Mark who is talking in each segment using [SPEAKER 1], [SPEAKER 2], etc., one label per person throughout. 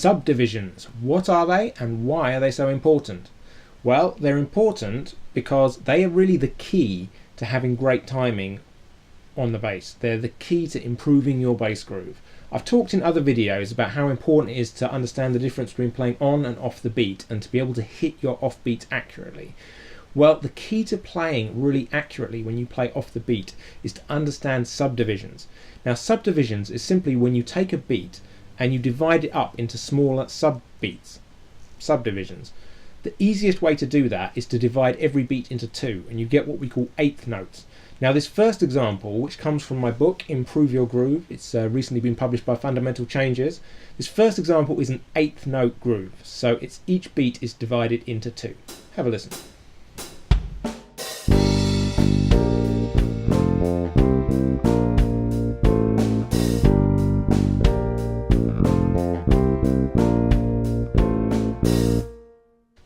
[SPEAKER 1] Subdivisions. What are they and why are they so important? Well, they're important because they are really the key to having great timing on the bass. They're the key to improving your bass groove. I've talked in other videos about how important it is to understand the difference between playing on and off the beat and to be able to hit your off beat accurately. Well, the key to playing really accurately when you play off the beat is to understand subdivisions. Now, subdivisions is simply when you take a beat and you divide it up into smaller sub-beats, subdivisions. The easiest way to do that is to divide every beat into two, and you get what we call eighth notes. Now, this first example, which comes from my book Improve Your Groove, it's recently been published by Fundamental Changes. This first example is an eighth note groove, so each beat is divided into two. Have a listen.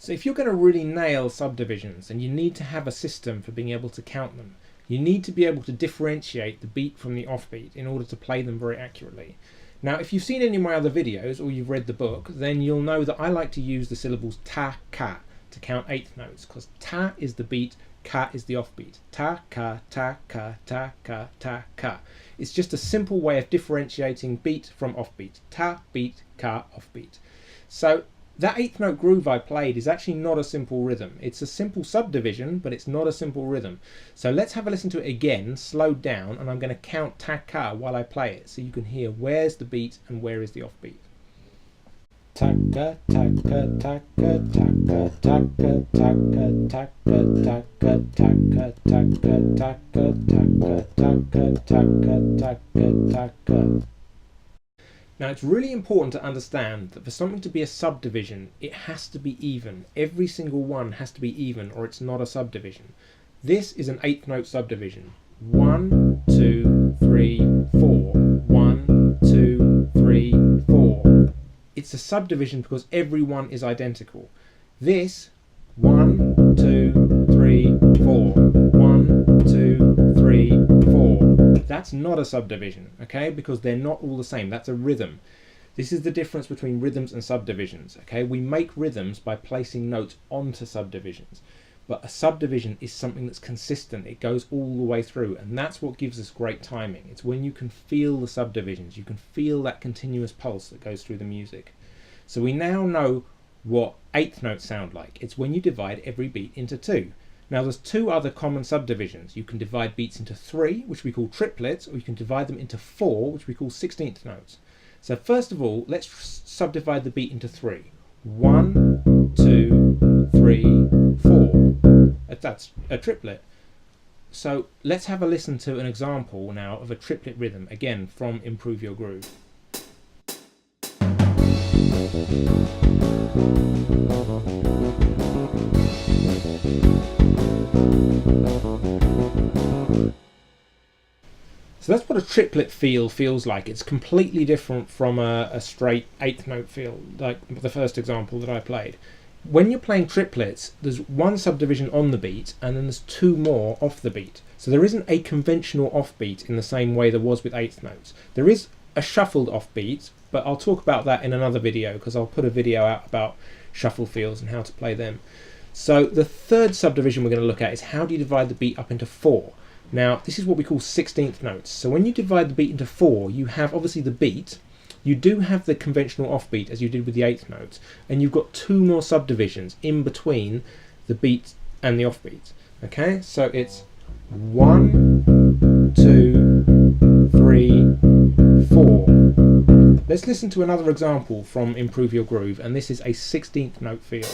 [SPEAKER 1] So if you're going to really nail subdivisions, and you need to have a system for being able to count them, you need to be able to differentiate the beat from the offbeat in order to play them very accurately. Now, if you've seen any of my other videos or you've read the book, then you'll know that I like to use the syllables ta, ka to count eighth notes, because ta is the beat, ka is the offbeat. Ta, ka, ta, ka, ta, ka, ta, ka. It's just a simple way of differentiating beat from offbeat. Ta, beat, ka, offbeat. So that eighth note groove I played is actually not a simple rhythm. It's a simple subdivision, but it's not a simple rhythm. So let's have a listen to it again, slowed down, and I'm going to count ta-ka while I play it, so you can hear where's the beat and where is the offbeat. Ta-ka, ta-ka, ta-ka, ta-ka, ta-ka, ta-ka, ta-ka, ta-ka, ta-ka, ta-ka, ta-ka, ta-ka, ta-ka, ta-ka, ta-ka, ta-ka. Now, it's really important to understand that for something to be a subdivision, it has to be even. Every single one has to be even, or it's not a subdivision. This is an eighth note subdivision. 1, 2, 3, 4. 1, 2, 3, 4. It's a subdivision because every one is identical. This 1, 2, 3, 4. 1, 2, 3, 4. That's not a subdivision, okay? Because they're not all the same. That's a rhythm. This is the difference between rhythms and subdivisions, okay? We make rhythms by placing notes onto subdivisions, but a subdivision is something that's consistent. It goes all the way through, and that's what gives us great timing. It's when you can feel the subdivisions, you can feel that continuous pulse that goes through the music. So we now know what eighth notes sound like. It's when you divide every beat into two. Now, there's two other common subdivisions. You can divide beats into 3, which we call triplets, or you can divide them into 4, which we call 16th notes. So first of all, let's subdivide the beat into 3. 1, 2, 3, 4. That's a triplet. So let's have a listen to an example now of a triplet rhythm, again from Improve Your Groove. So that's what a triplet feels like. It's completely different from a straight eighth note feel, like the first example that I played. When you're playing triplets, there's one subdivision on the beat and then there's two more off the beat. So there isn't a conventional offbeat in the same way there was with eighth notes. There is a shuffled offbeat, but I'll talk about that in another video because I'll put a video out about shuffle feels and how to play them. So the third subdivision we're going to look at is how do you divide the beat up into 4. Now, this is what we call 16th notes. So when you divide the beat into 4, you have obviously the beat, you do have the conventional offbeat as you did with the eighth notes, and you've got two more subdivisions in between the beat and the offbeat. Okay, so it's 1, 2, 3, 4. Let's listen to another example from Improve Your Groove, and this is a 16th note feel.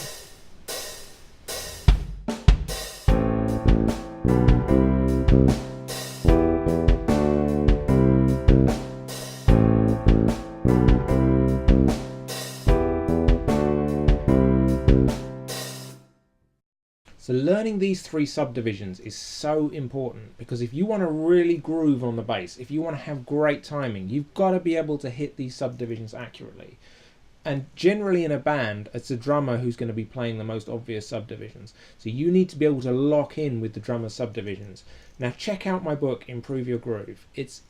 [SPEAKER 1] So learning these three subdivisions is so important, because if you want to really groove on the bass, if you want to have great timing, you've got to be able to hit these subdivisions accurately. And generally in a band, it's the drummer who's going to be playing the most obvious subdivisions. So you need to be able to lock in with the drummer's subdivisions. Now check out my book, Improve Your Groove. It's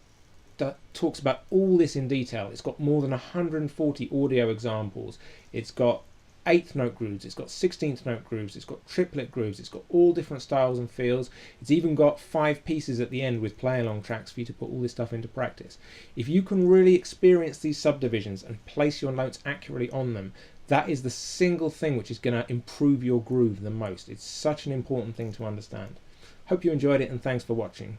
[SPEAKER 1] talks about all this in detail. It's got more than 140 audio examples. It's got 8th note grooves, it's got 16th note grooves, it's got triplet grooves, it's got all different styles and feels. It's even got 5 pieces at the end with play along tracks for you to put all this stuff into practice. If you can really experience these subdivisions and place your notes accurately on them, that is the single thing which is going to improve your groove the most. It's such an important thing to understand. Hope you enjoyed it, and thanks for watching.